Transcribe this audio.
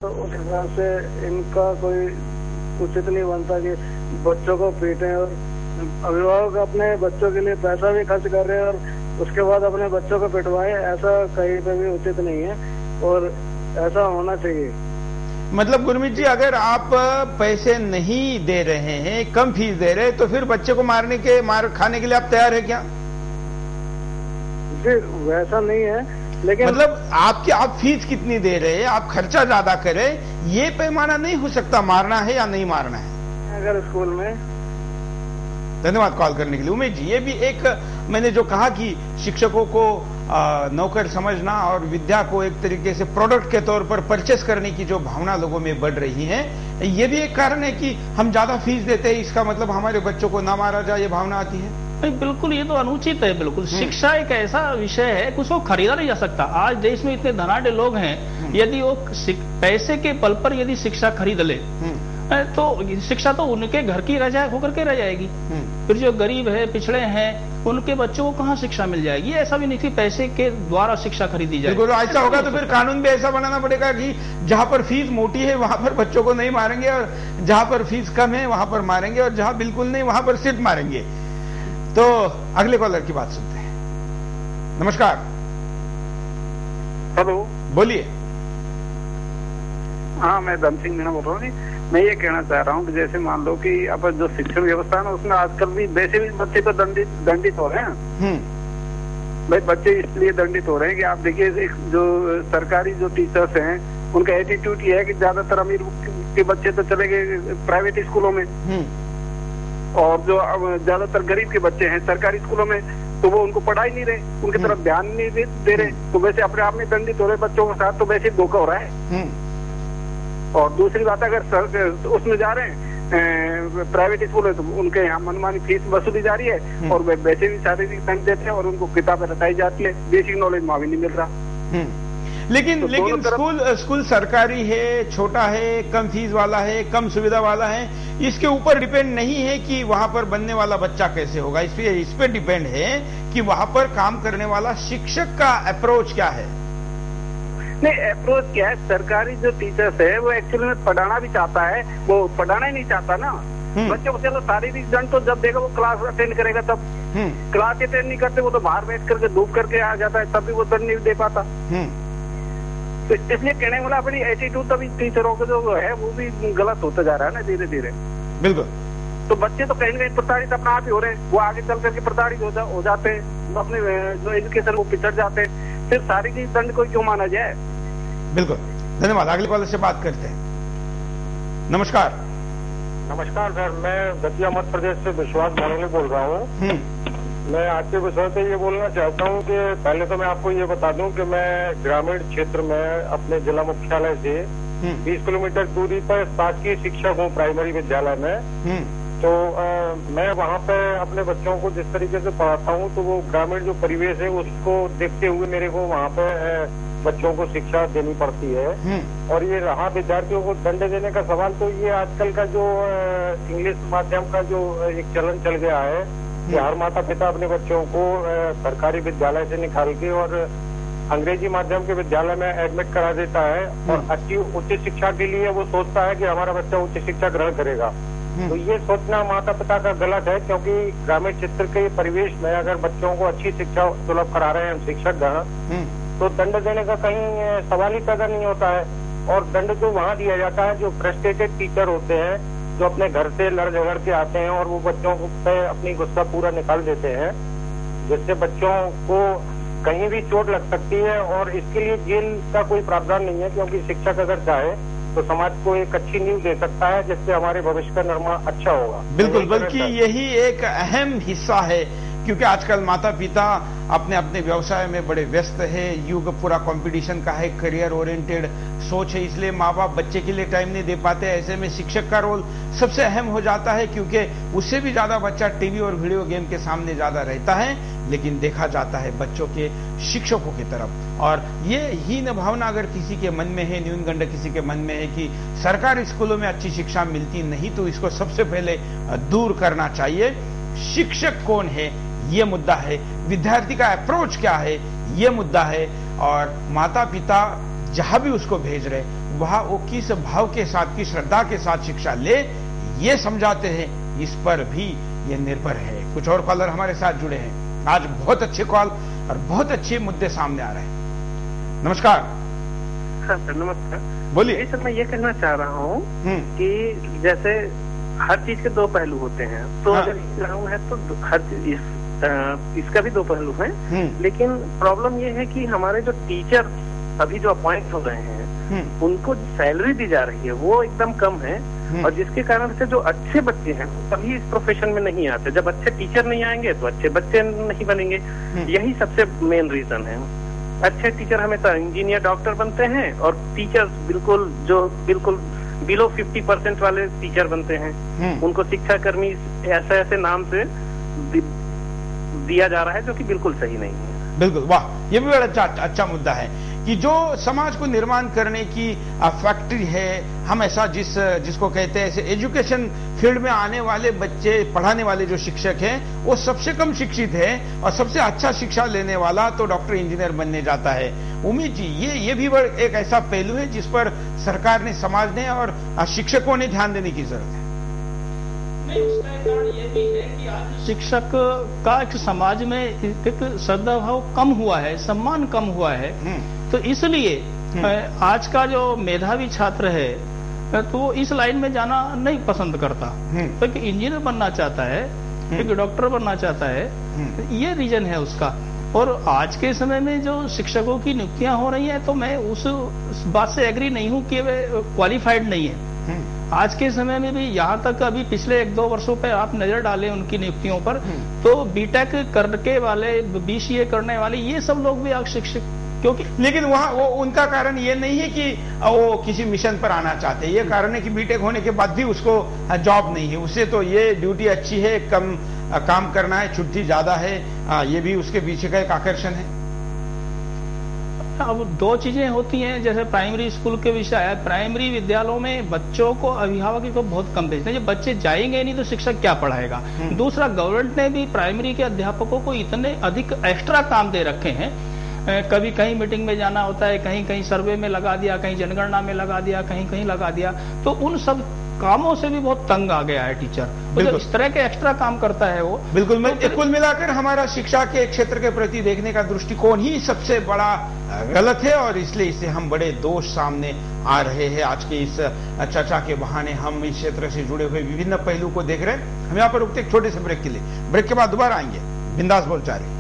तो उस हिसाब से इनका कोई उचित नहीं बनता कि बच्चों को पीटें। और अभिभावक अपने बच्चों के लिए पैसा भी खर्च कर रहे हैं और उसके बाद अपने बच्चों को पिटवाएं, ऐसा कहीं पे भी उचित नहीं है और ऐसा होना चाहिए। मतलब गुरमीत जी, अगर आप पैसे नहीं दे रहे हैं, कम फीस दे रहे हैं, तो फिर बच्चे को मार खाने के लिए आप तैयार है क्या? जी वैसा नहीं है, लेकिन मतलब आप फीस कितनी दे रहे हैं, आप खर्चा ज्यादा करें, ये पैमाना नहीं हो सकता मारना है या नहीं मारना है। अगर स्कूल में धन्यवाद कॉल करने के लिए। उमेश जी, ये भी एक मैंने जो कहा कि शिक्षकों को नौकर समझना और विद्या को एक तरीके से प्रोडक्ट के तौर पर परचेस करने की जो भावना लोगों में बढ़ रही है, ये भी एक कारण है कि हम ज्यादा फीस देते हैं, इसका मतलब हमारे बच्चों को ना मारा जाए, ये भावना आती है। नहीं, बिल्कुल ये तो अनुचित है। बिल्कुल शिक्षा एक ऐसा विषय है कि उसको खरीदा नहीं जा सकता। आज देश में इतने धनाढ्य लोग हैं, यदि वो पैसे के बल पर यदि शिक्षा खरीद ले तो शिक्षा तो उनके घर की होकर के रह जाएगी। फिर जो गरीब है, पिछड़े हैं, उनके बच्चों को कहाँ शिक्षा मिल जाएगी? ऐसा भी नहीं कि पैसे के द्वारा शिक्षा खरीदी जाए। बिल्कुल ऐसा होगा तो फिर कानून भी ऐसा बनाना पड़ेगा कि जहां पर फीस मोटी है वहां पर बच्चों को नहीं मारेंगे, और जहां पर फीस कम है वहां पर मारेंगे, और जहां बिल्कुल नहीं वहां पर सिर्फ मारेंगे। तो अगले कॉलर की बात सुनते हैं। नमस्कार। हेलो, बोलिए। हाँ, मैं धन सिंह मीणा बोल रहा हूँ। मैं ये कहना चाह रहा हूँ कि जैसे मान लो कि अब जो शिक्षण व्यवस्था है ना, उसमें आजकल भी वैसे भी बच्चे तो दंडित हो रहे हैं। भाई बच्चे इसलिए दंडित हो रहे हैं कि आप देखिए, एक जो सरकारी जो टीचर्स हैं, उनका एटीट्यूड ये है कि ज्यादातर अमीर के बच्चे तो चले गए प्राइवेट स्कूलों में, और जो ज्यादातर गरीब के बच्चे हैं सरकारी स्कूलों में, तो वो उनको पढ़ा ही नहीं रहे, उनकी तरफ ध्यान नहीं दे रहे। तो वैसे अपने आप में दंडित हो रहे बच्चों के साथ, तो वैसे धोखा हो रहा है। और दूसरी बात, अगर उसमें जा रहे हैं प्राइवेट स्कूल है तो उनके यहाँ मनमानी फीस वसूली जा रही है, और वैसे भी शारीरिक दंड देते हैं, और उनको किताबें रटाई जाती है, बेसिक नॉलेज वहां भी नहीं मिल रहा। लेकिन स्कूल सरकारी है, छोटा है, कम फीस वाला है, कम सुविधा वाला है, इसके ऊपर डिपेंड नहीं है कि वहां पर बनने वाला बच्चा कैसे होगा। इस पे डिपेंड है कि वहां पर काम करने वाला शिक्षक का अप्रोच क्या है। नहीं, अप्रोच क्या है, सरकारी जो टीचर्स है वो एक्चुअली में पढ़ाना भी चाहता है, वो पढ़ाना ही नहीं चाहता ना। बच्चे को चलो शारीरिक दंड तो जब देगा वो क्लास अटेंड करेगा तब, क्लास अटेंड नहीं करते वो तो बाहर बैठ करके धूप करके आ जाता है, तब भी वो दंड नहीं दे पाता। तो इसलिए कहने वाला अपनी एटीट्यूड तभी टीचरों का जो है वो भी गलत होता जा रहा है ना धीरे धीरे। बिल्कुल। तो बच्चे तो कहीं ना कहीं प्रताड़ित अपना आप ही हो रहे हैं, वो आगे चल करके प्रताड़ित हो जाते हैं, अपने जो एजुकेशन वो पिछड़ जाते हैं। सिर्फ शारीरिक दंड को क्यों माना जाए? बिल्कुल, धन्यवाद। अगले कॉलर से बात करते हैं। नमस्कार। नमस्कार सर, मैं दतिया मध्य प्रदेश से विश्वास भानोले बोल रहा हूँ। मैं आज के विषय पे ये बोलना चाहता हूँ कि पहले तो मैं आपको ये बता दूं कि मैं ग्रामीण क्षेत्र में अपने जिला मुख्यालय से 20 किलोमीटर दूरी पर शासकीय शिक्षक हूँ प्राइमरी विद्यालय में। तो मैं वहाँ पे अपने बच्चों को जिस तरीके से पढ़ाता हूँ, तो वो ग्रामीण जो परिवेश है उसको देखते हुए मेरे को वहाँ पे बच्चों को शिक्षा देनी पड़ती है। और ये रहा विद्यार्थियों को दंड देने का सवाल, तो ये आजकल का जो इंग्लिश माध्यम का जो एक चलन चल गया है कि हर माता पिता अपने बच्चों को सरकारी विद्यालय से निकाल के और अंग्रेजी माध्यम के विद्यालय में एडमिट करा देता है, और अच्छी उच्च शिक्षा के लिए वो सोचता है कि हमारा बच्चा उच्च शिक्षा ग्रहण करेगा। तो ये सोचना माता पिता का गलत है, क्योंकि ग्रामीण क्षेत्र के परिवेश में अगर बच्चों को अच्छी शिक्षा सुलभ करा रहे हैं शिक्षक गण, तो दंड देने का कहीं सवाल ही पैदा नहीं होता है। और दंड जो वहाँ दिया जाता है, जो फ्रस्ट्रेटेड टीचर होते हैं, जो अपने घर से लड़ झगड़ के आते हैं और वो बच्चों पे अपनी गुस्सा पूरा निकाल देते हैं, जिससे बच्चों को कहीं भी चोट लग सकती है। और इसके लिए जेल का कोई प्रावधान नहीं है, क्योंकि शिक्षक अगर चाहे तो समाज को एक अच्छी नींव दे सकता है, जिससे हमारे भविष्य का निर्माण अच्छा होगा। बिल्कुल, बल्कि यही एक अहम हिस्सा है, क्योंकि आजकल माता पिता अपने अपने व्यवसाय में बड़े व्यस्त है, युग पूरा कंपटीशन का है, करियर ओरिएंटेड सोच है, इसलिए माँ बाप बच्चे के लिए टाइम नहीं दे पाते। ऐसे में शिक्षक का रोल सबसे अहम हो जाता है, क्योंकि उससे भी ज्यादा बच्चा टीवी और वीडियो गेम के सामने ज्यादा रहता है, लेकिन देखा जाता है बच्चों के शिक्षकों की तरफ। और ये हीन भावना अगर किसी के मन में है, न्यूनगंड किसी के मन में है कि सरकारी स्कूलों में अच्छी शिक्षा मिलती नहीं, तो इसको सबसे पहले दूर करना चाहिए। शिक्षक कौन है ये मुद्दा है, विद्यार्थी का अप्रोच क्या है ये मुद्दा है, और माता पिता जहां भी उसको भेज रहे वो किस भाव के साथ, किस श्रद्धा के साथ शिक्षा ले, ये समझाते हैं, इस पर भी ये निर्भर है। कुछ और कॉलर हमारे साथ जुड़े हैं। आज बहुत अच्छे कॉल और बहुत अच्छे मुद्दे सामने आ रहे हैं। नमस्कार। हाँ सर, नमस्कार। बोलिए। सर, मैं ये कहना चाह रहा हूँ कि जैसे हर चीज के दो पहलू होते हैं, तो हाँ। अगर इस्लाम है तो हर चीज इसका भी दो पहलू हैं। लेकिन प्रॉब्लम ये है कि हमारे जो टीचर अभी जो अपॉइंट हो रहे हैं, उनको सैलरी दी जा रही है वो एकदम कम है, और जिसके कारण से जो अच्छे बच्चे हैं कभी इस प्रोफेशन में नहीं आते। जब अच्छे टीचर नहीं आएंगे तो अच्छे बच्चे नहीं बनेंगे। यही सबसे मेन रीजन है। अच्छे टीचर हमेशा इंजीनियर, डॉक्टर बनते हैं, और टीचर्स बिल्कुल बिलो 50% वाले टीचर बनते हैं। उनको शिक्षा कर्मी ऐसे नाम से दिया जा रहा है, जो कि बिल्कुल सही नहीं है। बिल्कुल, वाह, ये भी बड़ा अच्छा मुद्दा है कि जो समाज को निर्माण करने की फैक्ट्री है, हम ऐसा जिसको कहते हैं, ऐसे एजुकेशन फील्ड में आने वाले बच्चे, पढ़ाने वाले जो शिक्षक हैं, वो सबसे कम शिक्षित है, और सबसे अच्छा शिक्षा लेने वाला तो डॉक्टर, इंजीनियर बनने जाता है। उम्मीद जी, ये भी एक ऐसा पहलू है जिस पर सरकार ने, समाज ने और शिक्षकों ने ध्यान देने की जरूरत है। उसका कारण ये भी है कि आज शिक्षक का एक समाज में एक श्रद्धा भाव कम हुआ है, सम्मान कम हुआ है। तो इसलिए आज का जो मेधावी छात्र है तो वो इस लाइन में जाना नहीं पसंद करता, तो एक इंजीनियर बनना चाहता है, एक डॉक्टर बनना चाहता है। ये रीजन है उसका। और आज के समय में जो शिक्षकों की नियुक्तियां हो रही हैं, तो मैं उस बात से एग्री नहीं हूं कि वे क्वालिफाइड नहीं है। आज के समय में भी, यहाँ तक अभी पिछले 1-2 वर्षों पे आप नजर डालें उनकी नियुक्तियों पर, तो बीटेक करके वाले, बीसीए करने वाले, ये सब लोग भी आज शिक्षक, क्योंकि लेकिन वहाँ वो उनका कारण ये नहीं है कि वो किसी मिशन पर आना चाहते हैं। ये कारण है कि बीटेक होने के बाद भी उसको जॉब नहीं है। उससे तो ये ड्यूटी अच्छी है, कम काम करना है, छुट्टी ज्यादा है, ये भी उसके पीछे का एक आकर्षण है। अब दो चीजें होती हैं। जैसे प्राइमरी स्कूल के विषय है, प्राइमरी विद्यालयों में बच्चों को, अभिभावकों को बहुत कम भेजते हैं। जब बच्चे जाएंगे नहीं तो शिक्षक क्या पढ़ाएगा। दूसरा, गवर्नमेंट ने भी प्राइमरी के अध्यापकों को इतने अधिक एक्स्ट्रा काम दे रखे हैं। कभी कहीं मीटिंग में जाना होता है, कहीं कहीं सर्वे में लगा दिया, कहीं जनगणना में लगा दिया, कहीं कहीं लगा दिया, तो उन सब कामों से भी बहुत तंग आ गया है टीचर। तो इस तरह के एक्स्ट्रा काम करता है वो। बिल्कुल। तो कुल मिलाकर हमारा शिक्षा के क्षेत्र के प्रति देखने का दृष्टिकोण ही सबसे बड़ा गलत है, और इसलिए इससे हम बड़े दोष सामने आ रहे हैं। आज के इस चर्चा के बहाने हम इस क्षेत्र से जुड़े हुए विभिन्न पहलू को देख रहे हैं। हम यहाँ पर रुकते एक छोटे से ब्रेक के लिए। ब्रेक के बाद दोबारा आएंगे। बिंदास बोलचाल।